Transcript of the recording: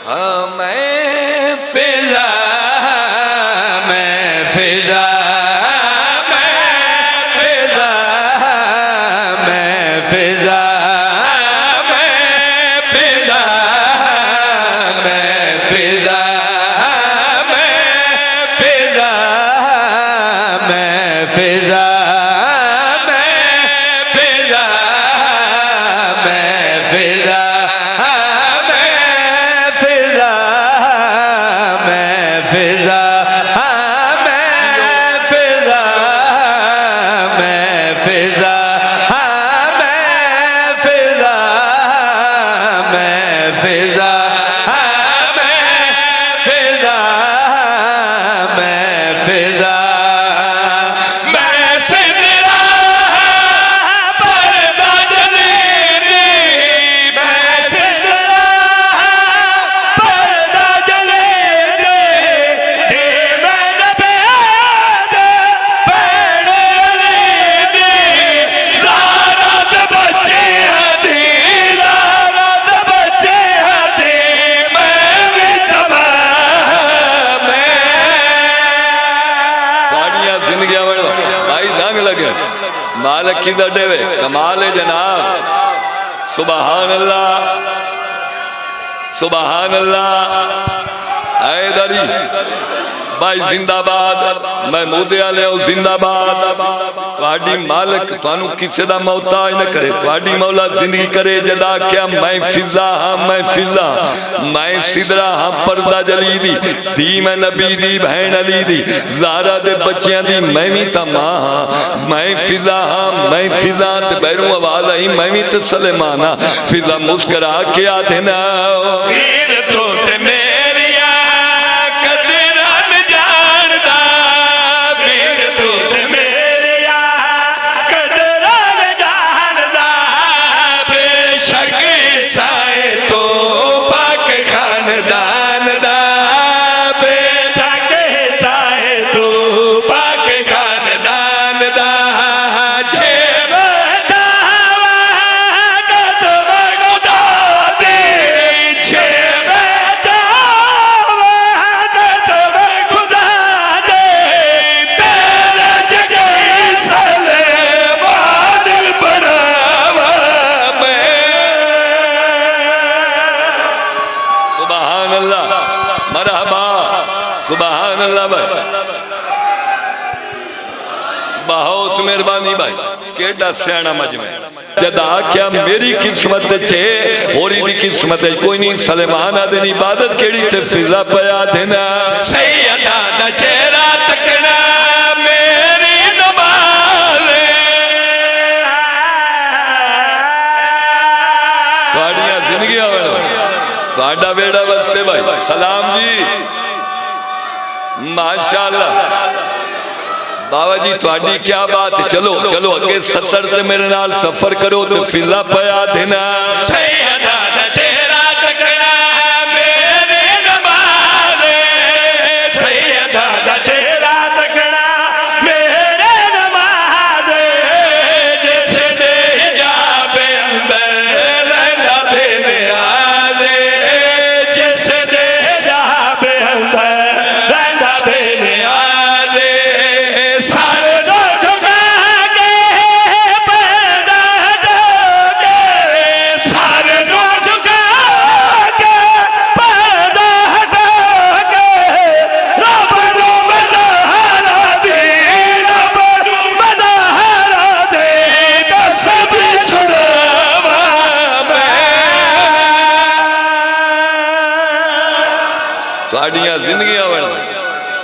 हाँ मैं फिजा मैं फिजा मैं फिजा मैं फिजा मैं फिजा मैं फिजा मैं फिजा मैं फिजा मालिक की देवे कमाल है जनाब। सुबहान अल्लाह सुबहान अल्लाह। हैदरी भाई जिंदाबाद, महमूद आले जिंदाबाद। तुहाडी मालिक तुहानू किसी दा मोहताज न करे, तुहाडी मौला जिंदगी करे। जदा क्या मैं फिजा हाँ मैं फिजा मैं सिदरा हाँ पर्दा जली दी धी मैं नबी दी बहन अली दी ज़ारा दे बच्चियां दी मैं भी ता मां हाँ। मैं फिजा हाँ मैं फिजा ते बैरू आवाज आई मैं भी ते सलेमाना। फिजा मुस्करा के आते ना बहुत मेहरबानी भाई केड़ा सियाना मजमे। जदा क्या मेरी किस्मत थे होरी दी किस्मत है कोई नहीं। सलेमान आदि इबादत केड़ी ते फिजा पया देना सैयदा दा चेहरा तकना मेरी नमाज तुहाडियां जिंदगियां तुहाडा बेड़ा वसे भाई। सलाम जी माशाअल्लाह। बाबा जी थोड़ी क्या बात है। चलो चलो अगे 70 ते मेरे नाल सफर करो तो फिजा पया देना सैयदा दा चेहरा तकना मेरी नमाज सैयदा दा चेहरा तकना मेरे नमाज जिस दे जाबे अंदर रहना बेनियाज जिस दे जाबे अंदर रहना बेनियाज। जिंदगी